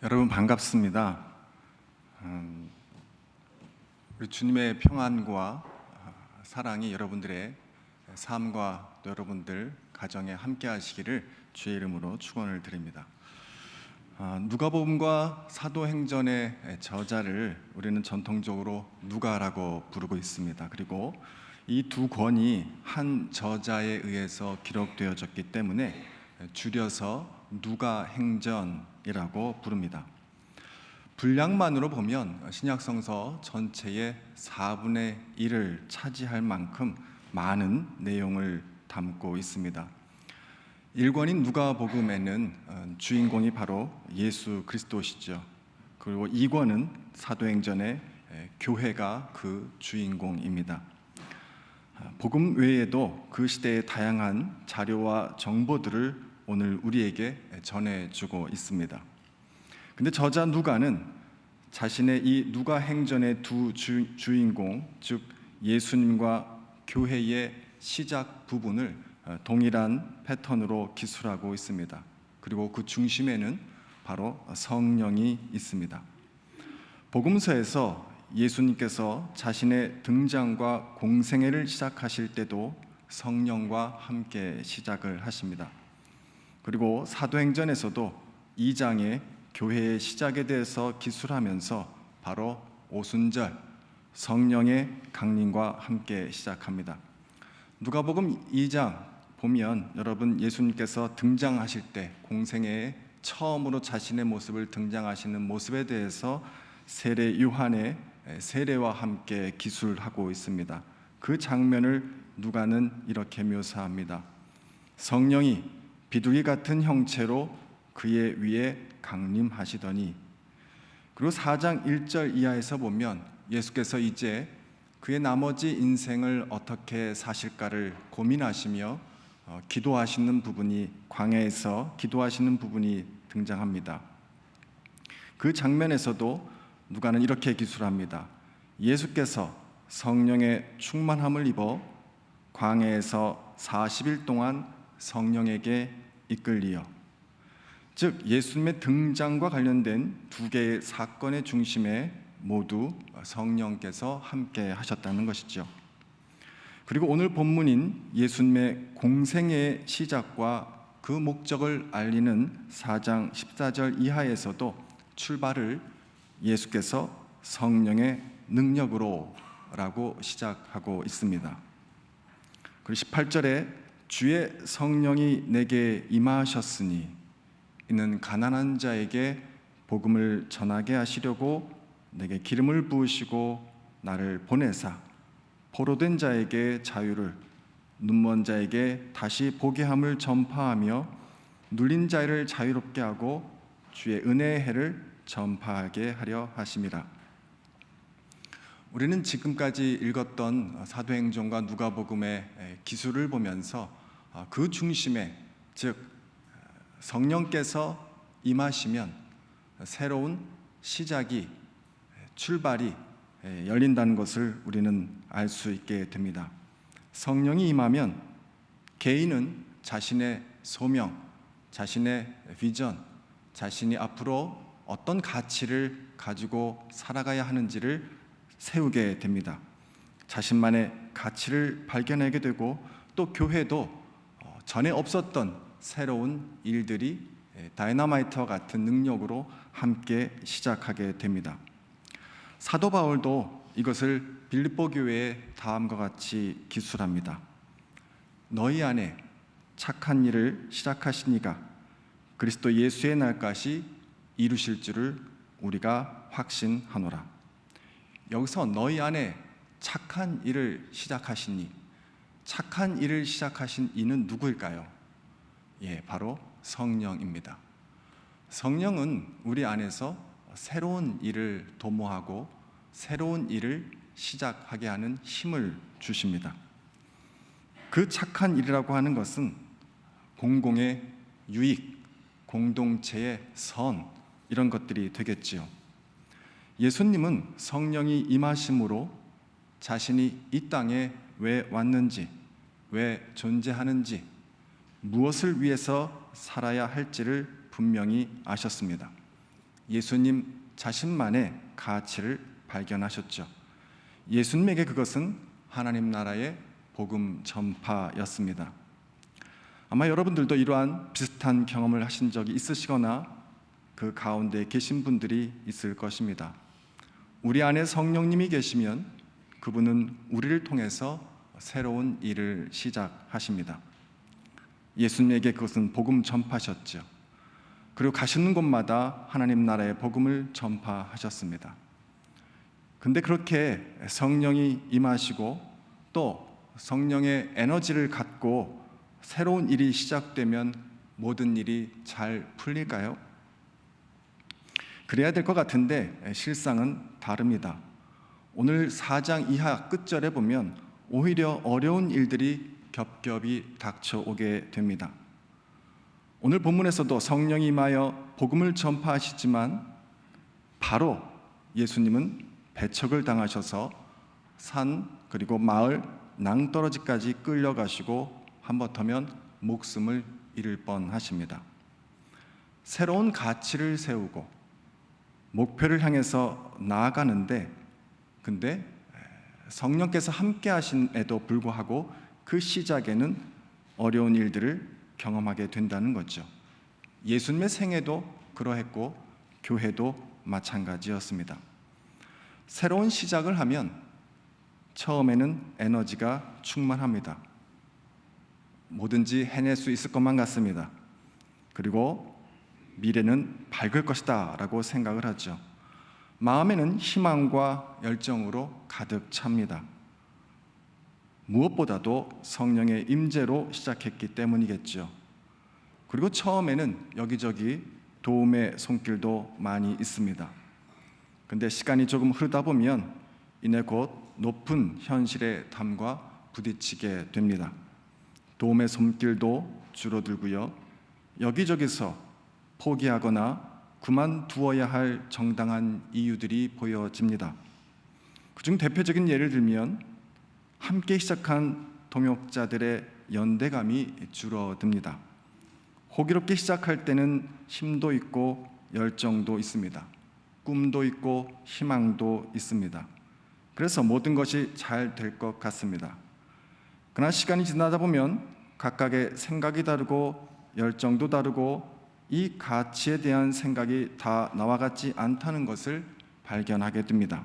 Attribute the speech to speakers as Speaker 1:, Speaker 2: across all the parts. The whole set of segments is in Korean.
Speaker 1: 여러분 반갑습니다. 우리 주님의 평안과 사랑이 여러분들의 삶과 또 여러분들 가정에 함께 하시기를 주의 이름으로 축원을 드립니다. 누가복음과 사도행전의 저자를 우리는 전통적으로 누가라고 부르고 있습니다. 그리고 이 두 권이 한 저자에 의해서 기록되어졌기 때문에 줄여서 누가행전이라고 부릅니다. 분량만으로 보면 신약성서 전체의 4분의 1을 차지할 만큼 많은 내용을 담고 있습니다. 1권인 누가복음에는 주인공이 바로 예수 그리스도시죠. 그리고 2권은 사도행전의 교회가 그 주인공입니다. 복음 외에도 그 시대의 다양한 자료와 정보들을 오늘 우리에게 전해주고 있습니다. 근데 저자 누가는 자신의 이 누가행전의 두 주인공, 즉 예수님과 교회의 시작 부분을 동일한 패턴으로 기술하고 있습니다. 그리고 그 중심에는 바로 성령이 있습니다. 복음서에서 예수님께서 자신의 등장과 공생애를 시작하실 때도 성령과 함께 시작을 하십니다. 그리고 사도행전에서도 2장의 교회의 시작에 대해서 기술하면서 바로 오순절 성령의 강림과 함께 시작합니다. 누가복음 2장 보면 여러분 예수님께서 등장하실 때 공생애에 처음으로 자신의 모습을 등장하시는 모습에 대해서 세례 요한의 세례와 함께 기술하고 있습니다. 그 장면을 누가는 이렇게 묘사합니다. 성령이 비둘기 같은 형체로 그의 위에 강림하시더니. 그리고 4장 1절 이하에서 보면 예수께서 이제 그의 나머지 인생을 어떻게 사실까를 고민하시며 기도하시는 부분이, 광야에서 기도하시는 부분이 등장합니다. 그 장면에서도 누가는 이렇게 기술합니다. 예수께서 성령의 충만함을 입어 광야에서 40일 동안 성령에게 이끌리어, 즉 예수님의 등장과 관련된 두 개의 사건의 중심에 모두 성령께서 함께 하셨다는 것이죠. 그리고 오늘 본문인 예수님의 공생애의 시작과 그 목적을 알리는 4장 14절 이하에서도 출발을 예수께서 성령의 능력으로 라고 시작하고 있습니다. 그리고 18절에 주의 성령이 내게 임하셨으니 이는 가난한 자에게 복음을 전하게 하시려고 내게 기름을 부으시고 나를 보내사 포로된 자에게 자유를, 눈먼 자에게 다시 보게 함을 전파하며 눌린 자를 자유롭게 하고 주의 은혜의 해를 전파하게 하려 하심이라. 우리는 지금까지 읽었던 사도행전과 누가복음의 기술을 보면서 그 중심에, 즉 성령께서 임하시면 새로운 시작이, 출발이 열린다는 것을 우리는 알 수 있게 됩니다. 성령이 임하면 개인은 자신의 소명, 자신의 비전, 자신이 앞으로 어떤 가치를 가지고 살아가야 하는지를 세우게 됩니다. 자신만의 가치를 발견하게 되고 또 교회도 전에 없었던 새로운 일들이 다이너마이트와 같은 능력으로 함께 시작하게 됩니다. 사도 바울도 이것을 빌립보 교회에 다음과 같이 기술합니다. 너희 안에 착한 일을 시작하신 이가 그리스도 예수의 날까지 이루실 줄을 우리가 확신하노라. 여기서 너희 안에 착한 일을 시작하신 이, 착한 일을 시작하신 이는 누구일까요? 바로 성령입니다. 성령은 우리 안에서 새로운 일을 도모하고 새로운 일을 시작하게 하는 힘을 주십니다. 그 착한 일이라고 하는 것은 공공의 유익, 공동체의 선, 이런 것들이 되겠지요. 예수님은 성령이 임하심으로 자신이 이 땅에 왜 왔는지, 왜 존재하는지, 무엇을 위해서 살아야 할지를 분명히 아셨습니다. 예수님 자신만의 가치를 발견하셨죠. 예수님에게 그것은 하나님 나라의 복음 전파였습니다. 아마 여러분들도 이러한 비슷한 경험을 하신 적이 있으시거나 그 가운데 계신 분들이 있을 것입니다. 우리 안에 성령님이 계시면 그분은 우리를 통해서 새로운 일을 시작하십니다. 예수님에게 그것은 복음 전파셨죠. 그리고 가시는 곳마다 하나님 나라의 복음을 전파하셨습니다. 근데 그렇게 성령이 임하시고 또 성령의 에너지를 갖고 새로운 일이 시작되면 모든 일이 잘 풀릴까요? 그래야 될 것 같은데 실상은 다릅니다. 오늘 4장 이하 끝절에 보면 오히려 어려운 일들이 겹겹이 닥쳐오게 됩니다. 오늘 본문에서도 성령이 임하여 복음을 전파하시지만 바로 예수님은 배척을 당하셔서 산 그리고 마을 낭떠러지까지 끌려가시고 한번더면 목숨을 잃을 뻔하십니다. 새로운 가치를 세우고 목표를 향해서 나아가는데 근데 성령께서 함께 하심에도 불구하고 그 시작에는 어려운 일들을 경험하게 된다는 거죠. 예수님의 생애도 그러했고 교회도 마찬가지였습니다. 새로운 시작을 하면 처음에는 에너지가 충만합니다. 뭐든지 해낼 수 있을 것만 같습니다. 그리고 미래는 밝을 것이다 라고 생각을 하죠. 마음에는 희망과 열정으로 가득 찹니다. 무엇보다도 성령의 임재로 시작했기 때문이겠죠. 그리고 처음에는 여기저기 도움의 손길도 많이 있습니다. 근데 시간이 조금 흐르다 보면 이내 곧 높은 현실의 담과 부딪히게 됩니다. 도움의 손길도 줄어들고요. 여기저기서 포기하거나 그만두어야 할 정당한 이유들이 보여집니다. 그중 대표적인 예를 들면 함께 시작한 동역자들의 연대감이 줄어듭니다. 호기롭게 시작할 때는 힘도 있고 열정도 있습니다. 꿈도 있고 희망도 있습니다. 그래서 모든 것이 잘 될 것 같습니다. 그러나 시간이 지나다 보면 각각의 생각이 다르고 열정도 다르고 이 가치에 대한 생각이 다 나와 같지 않다는 것을 발견하게 됩니다.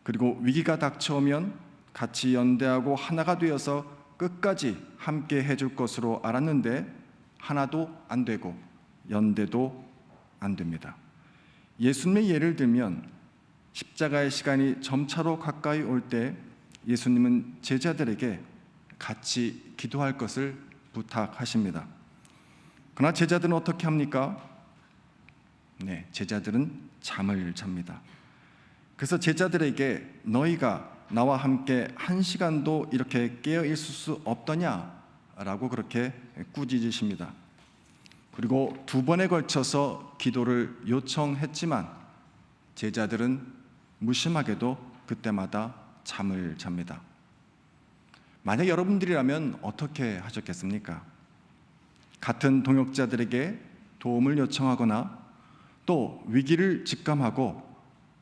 Speaker 1: 그리고 위기가 닥쳐오면 같이 연대하고 하나가 되어서 끝까지 함께 해줄 것으로 알았는데 하나도 안 되고 연대도 안 됩니다. 예수님의 예를 들면 십자가의 시간이 점차로 가까이 올 때 예수님은 제자들에게 같이 기도할 것을 부탁하십니다. 그러나 제자들은 어떻게 합니까? 제자들은 잠을 잡니다. 그래서 제자들에게 너희가 나와 함께 1시간도 이렇게 깨어 있을 수 없더냐라고 그렇게 꾸짖으십니다. 그리고 2번에 걸쳐서 기도를 요청했지만 제자들은 무심하게도 그때마다 잠을 잡니다. 만약 여러분들이라면 어떻게 하셨겠습니까? 같은 동역자들에게 도움을 요청하거나 또 위기를 직감하고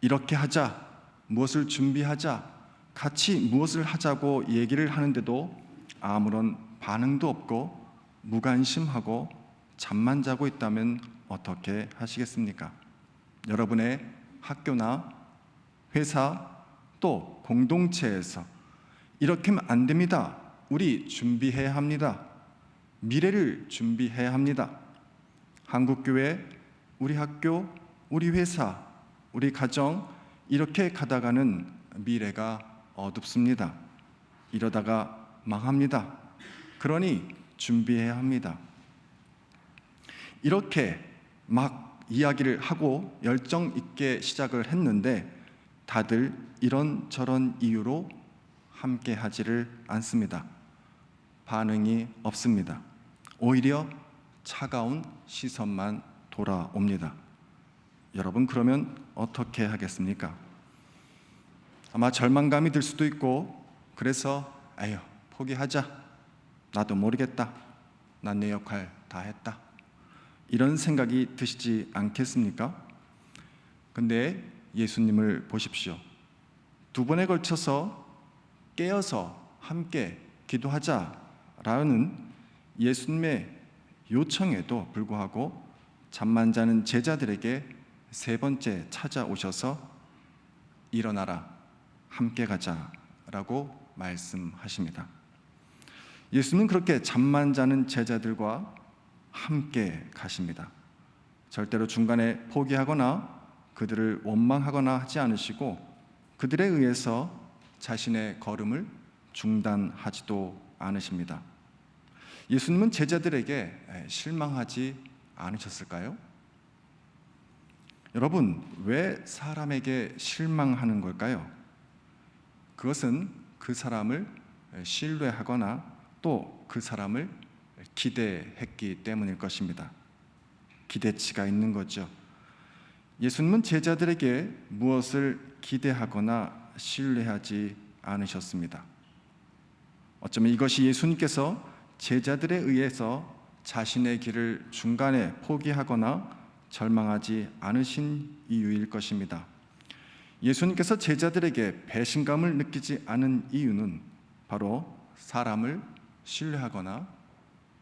Speaker 1: 이렇게 하자, 무엇을 준비하자, 같이 무엇을 하자고 얘기를 하는데도 아무런 반응도 없고 무관심하고 잠만 자고 있다면 어떻게 하시겠습니까? 여러분의 학교나 회사 또 공동체에서 이렇게 하면 안 됩니다. 우리 준비해야 합니다. 미래를 준비해야 합니다. 한국교회, 우리 학교, 우리 회사, 우리 가정 이렇게 가다가는 미래가 어둡습니다. 이러다가 망합니다. 그러니 준비해야 합니다. 이렇게 막 이야기를 하고 열정 있게 시작을 했는데 다들 이런저런 이유로 함께 하지를 않습니다. 반응이 없습니다. 오히려 차가운 시선만 돌아옵니다. 여러분 그러면 어떻게 하겠습니까? 아마 절망감이 들 수도 있고 그래서 에휴 포기하자. 나도 모르겠다. 난 내 역할 다 했다. 이런 생각이 드시지 않겠습니까? 근데 예수님을 보십시오. 두 번에 걸쳐서 깨어서 함께 기도하자라는 예수님의 요청에도 불구하고 잠만 자는 제자들에게 세 번째 찾아오셔서 일어나라, 함께 가자라고 말씀하십니다. 예수님은 그렇게 잠만 자는 제자들과 함께 가십니다. 절대로 중간에 포기하거나 그들을 원망하거나 하지 않으시고 그들에 의해서 자신의 걸음을 중단하지도 않으십니다. 예수님은 제자들에게 실망하지 않으셨을까요? 여러분, 왜 사람에게 실망하는 걸까요? 그것은 그 사람을 신뢰하거나 또 그 사람을 기대했기 때문일 것입니다. 기대치가 있는 거죠. 예수님은 제자들에게 무엇을 기대하거나 신뢰하지 않으셨습니다. 어쩌면 이것이 예수님께서 제자들에 의해서 자신의 길을 중간에 포기하거나 절망하지 않으신 이유일 것입니다. 예수님께서 제자들에게 배신감을 느끼지 않은 이유는 바로 사람을 신뢰하거나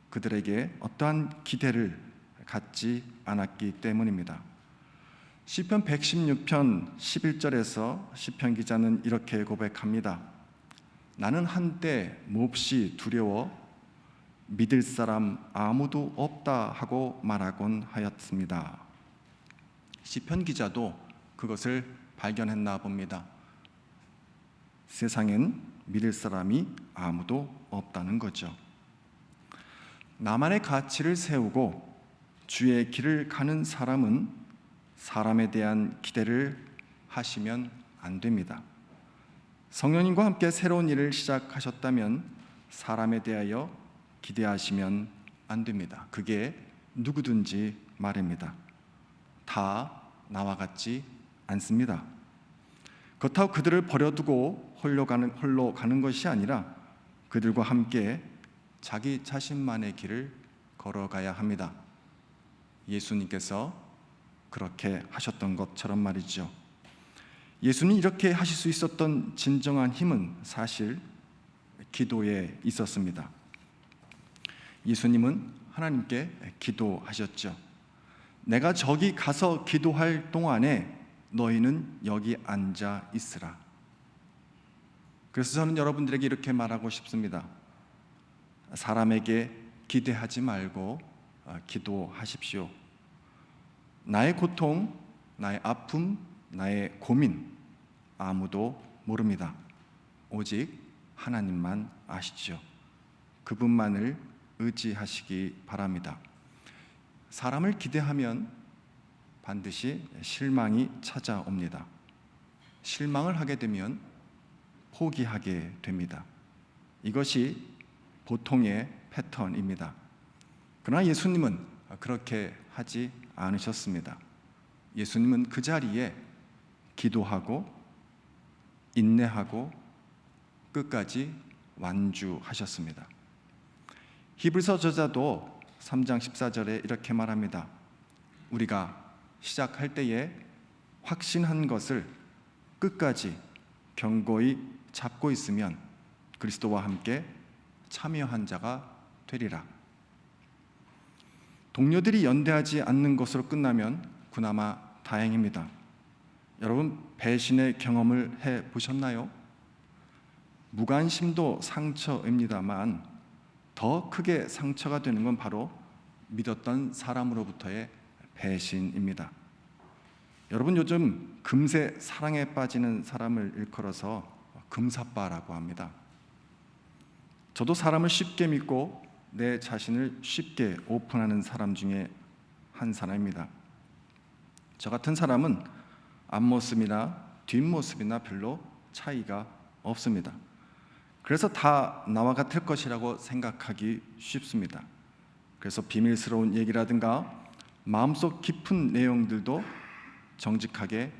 Speaker 1: 그들에게 어떠한 기대를 갖지 않았기 때문입니다. 시편 116편 11절에서 시편 기자는 이렇게 고백합니다. 나는 한때 몹시 두려워 믿을 사람 아무도 없다 하고 말하곤 하였습니다. 시편 기자도 그것을 발견했나 봅니다. 세상엔 믿을 사람이 아무도 없다는 거죠. 나만의 가치를 세우고 주의 길을 가는 사람은 사람에 대한 기대를 하시면 안 됩니다. 성령님과 함께 새로운 일을 시작하셨다면 사람에 대하여 기대하시면 안 됩니다. 그게 누구든지 말입니다. 다 나와 같지 않습니다. 그렇다고 그들을 버려두고 홀로 가는 것이 아니라 그들과 함께 자기 자신만의 길을 걸어가야 합니다. 예수님께서 그렇게 하셨던 것처럼 말이죠. 예수님이 이렇게 하실 수 있었던 진정한 힘은 사실 기도에 있었습니다. 예수님은 하나님께 기도하셨죠. 내가 저기 가서 기도할 동안에 너희는 여기 앉아 있으라. 그래서 저는 여러분들에게 이렇게 말하고 싶습니다. 사람에게 기대하지 말고 기도하십시오. 나의 고통, 나의 아픔, 나의 고민 아무도 모릅니다. 오직 하나님만 아시죠. 그분만을 의지하시기 바랍니다. 사람을 기대하면 반드시 실망이 찾아옵니다. 실망을 하게 되면 포기하게 됩니다. 이것이 보통의 패턴입니다. 그러나 예수님은 그렇게 하지 않으셨습니다. 예수님은 그 자리에 기도하고 인내하고 끝까지 완주하셨습니다. 히브리서 저자도 3장 14절에 이렇게 말합니다. 우리가 시작할 때에 확신한 것을 끝까지 견고히 잡고 있으면 그리스도와 함께 참여한 자가 되리라. 동료들이 연대하지 않는 것으로 끝나면 그나마 다행입니다. 여러분, 배신의 경험을 해보셨나요? 무관심도 상처입니다만 더 크게 상처가 되는 건 바로 믿었던 사람으로부터의 배신입니다. 여러분, 요즘 금세 사랑에 빠지는 사람을 일컬어서 금사빠라고 합니다. 저도 사람을 쉽게 믿고 내 자신을 쉽게 오픈하는 사람 중에 한 사람입니다. 저 같은 사람은 앞모습이나 뒷모습이나 별로 차이가 없습니다. 그래서 다 나와 같을 것이라고 생각하기 쉽습니다. 그래서 비밀스러운 얘기라든가 마음속 깊은 내용들도 정직하게,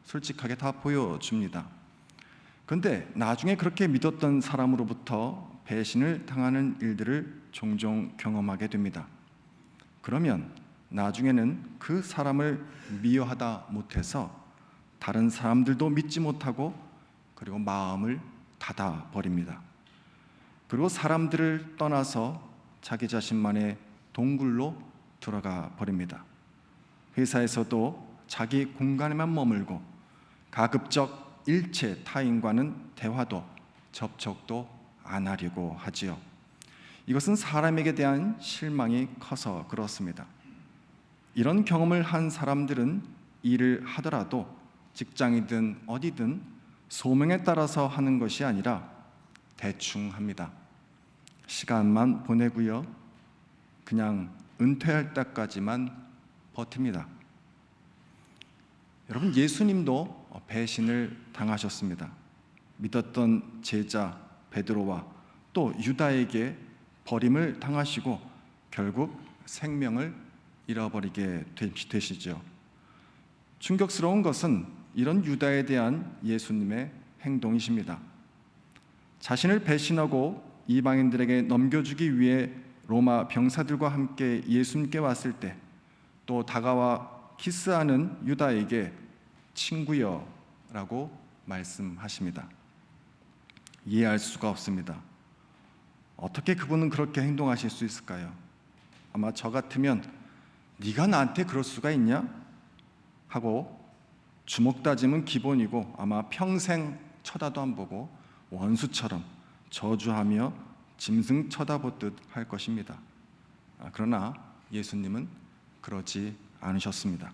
Speaker 1: 솔직하게 다 보여줍니다. 그런데 나중에 그렇게 믿었던 사람으로부터 배신을 당하는 일들을 종종 경험하게 됩니다. 그러면 나중에는 그 사람을 미워하다 못해서 다른 사람들도 믿지 못하고 그리고 마음을 닫아 버립니다. 그리고 사람들을 떠나서 자기 자신만의 동굴로 들어가 버립니다. 회사에서도 자기 공간에만 머물고 가급적 일체 타인과는 대화도 접촉도 안 하려고 하지요. 이것은 사람에게 대한 실망이 커서 그렇습니다. 이런 경험을 한 사람들은 일을 하더라도 직장이든 어디든 소명에 따라서 하는 것이 아니라 대충 합니다. 시간만 보내고요. 그냥 은퇴할 때까지만 버팁니다. 여러분, 예수님도 배신을 당하셨습니다. 믿었던 제자 베드로와 또 유다에게 버림을 당하시고 결국 생명을 잃어버리게 되시죠. 충격스러운 것은 이런 유다에 대한 예수님의 행동이십니다. 자신을 배신하고 이방인들에게 넘겨주기 위해 로마 병사들과 함께 예수님께 왔을 때 또 다가와 키스하는 유다에게 친구여 라고 말씀하십니다. 이해할 수가 없습니다. 어떻게 그분은 그렇게 행동하실 수 있을까요? 아마 저 같으면 네가 나한테 그럴 수가 있냐? 하고 주먹 다짐은 기본이고 아마 평생 쳐다도 안 보고 원수처럼 저주하며 짐승 쳐다보듯 할 것입니다. 그러나 예수님은 그러지 않으셨습니다.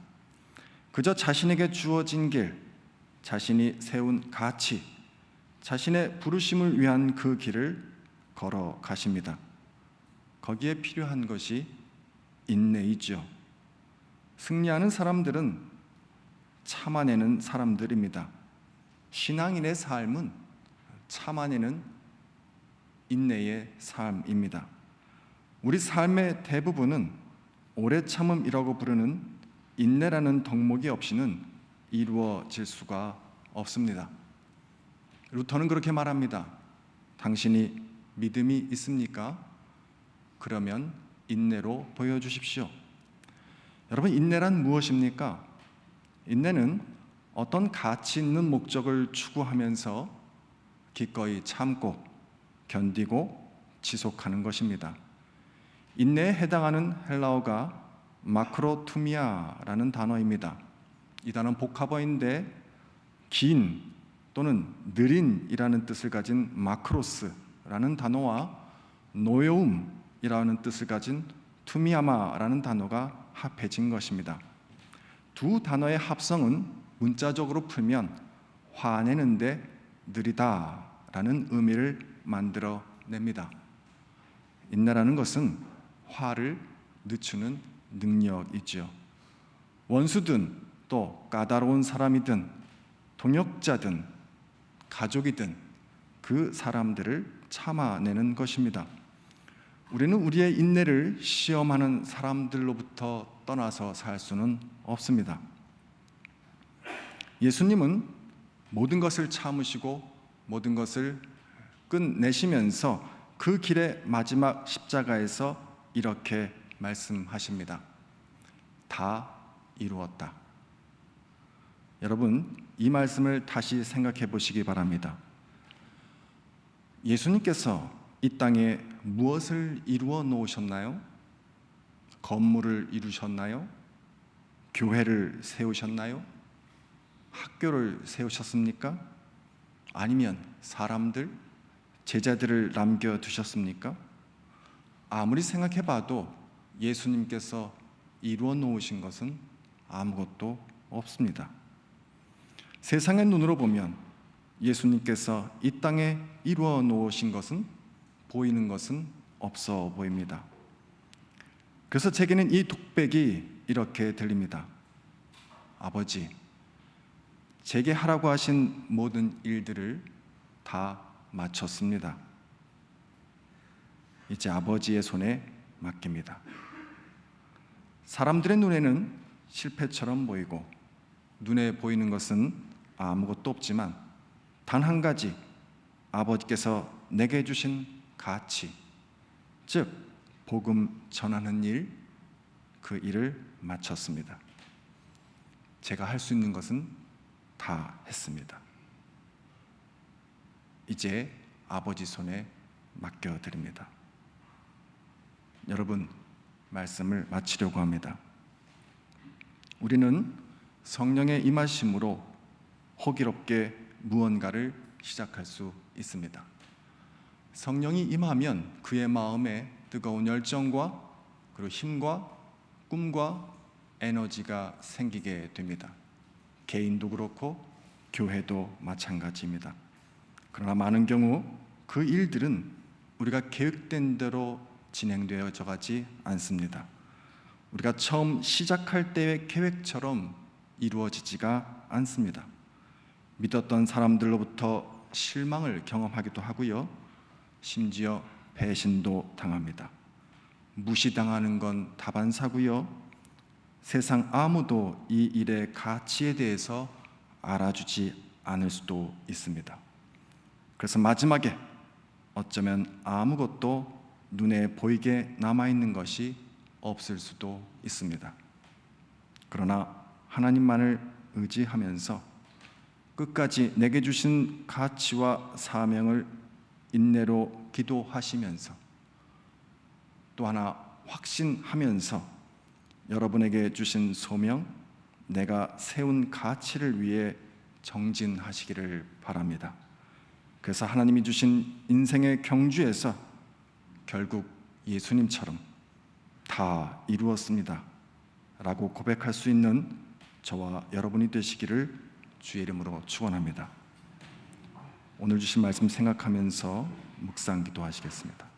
Speaker 1: 그저 자신에게 주어진 길, 자신이 세운 가치, 자신의 부르심을 위한 그 길을 걸어가십니다. 거기에 필요한 것이 인내이죠. 승리하는 사람들은 참아내는 사람들입니다. 신앙인의 삶은 참아내는 인내의 삶입니다. 우리 삶의 대부분은 오래 참음이라고 부르는 인내라는 덕목이 없이는 이루어질 수가 없습니다. 루터는 그렇게 말합니다. 당신이 믿음이 있습니까? 그러면 인내로 보여주십시오. 여러분, 인내란 무엇입니까? 인내는 어떤 가치 있는 목적을 추구하면서 기꺼이 참고 견디고 지속하는 것입니다. 인내에 해당하는 헬라어가 마크로투미아라는 단어입니다. 이 단어는 복합어인데 긴 또는 느린이라는 뜻을 가진 마크로스라는 단어와 노여움이라는 뜻을 가진 투미아마라는 단어가 합해진 것입니다. 두 단어의 합성은 문자적으로 풀면 화내는데 느리다라는 의미를 만들어냅니다. 인내라는 것은 화를 늦추는 능력이죠. 원수든 또 까다로운 사람이든 동역자든 가족이든 그 사람들을 참아내는 것입니다. 우리는 우리의 인내를 시험하는 사람들로부터 떠나서 살 수는 없습니다. 예수님은 모든 것을 참으시고 모든 것을 끝내시면서 그 길의 마지막 십자가에서 이렇게 말씀하십니다. 다 이루었다. 여러분, 이 말씀을 다시 생각해 보시기 바랍니다. 예수님께서 이 땅에 무엇을 이루어 놓으셨나요? 건물을 이루셨나요? 교회를 세우셨나요? 학교를 세우셨습니까? 아니면 사람들, 제자들을 남겨두셨습니까? 아무리 생각해봐도 예수님께서 이루어 놓으신 것은 아무것도 없습니다. 세상의 눈으로 보면 예수님께서 이 땅에 이루어 놓으신 것은 보이는 것은 없어 보입니다. 그래서 제게는 이 독백이 이렇게 들립니다. 아버지, 제게 하라고 하신 모든 일들을 다 마쳤습니다. 이제 아버지의 손에 맡깁니다. 사람들의 눈에는 실패처럼 보이고 눈에 보이는 것은 아무것도 없지만 단 한 가지, 아버지께서 내게 주신 가치, 즉 복음 전하는 일, 그 일을 마쳤습니다. 제가 할 수 있는 것은 다 했습니다. 이제 아버지 손에 맡겨드립니다. 여러분, 말씀을 마치려고 합니다. 우리는 성령의 임하심으로 호기롭게 무언가를 시작할 수 있습니다. 성령이 임하면 그의 마음에 뜨거운 열정과 그리고 힘과 꿈과 에너지가 생기게 됩니다. 개인도 그렇고 교회도 마찬가지입니다. 그러나 많은 경우 그 일들은 우리가 계획된 대로 진행되어져 가지 않습니다. 우리가 처음 시작할 때의 계획처럼 이루어지지가 않습니다. 믿었던 사람들로부터 실망을 경험하기도 하고요. 심지어 배신도 당합니다. 무시당하는 건 다반사고요. 세상 아무도 이 일의 가치에 대해서 알아주지 않을 수도 있습니다. 그래서 마지막에 어쩌면 아무것도 눈에 보이게 남아있는 것이 없을 수도 있습니다. 그러나 하나님만을 의지하면서 끝까지 내게 주신 가치와 사명을 인내로 기도하시면서 또 하나 확신하면서 여러분에게 주신 소명, 내가 세운 가치를 위해 정진하시기를 바랍니다. 그래서 하나님이 주신 인생의 경주에서 결국 예수님처럼 다 이루었습니다 라고 고백할 수 있는 저와 여러분이 되시기를 주의 이름으로 축원합니다. 오늘 주신 말씀 생각하면서 묵상 기도하시겠습니다.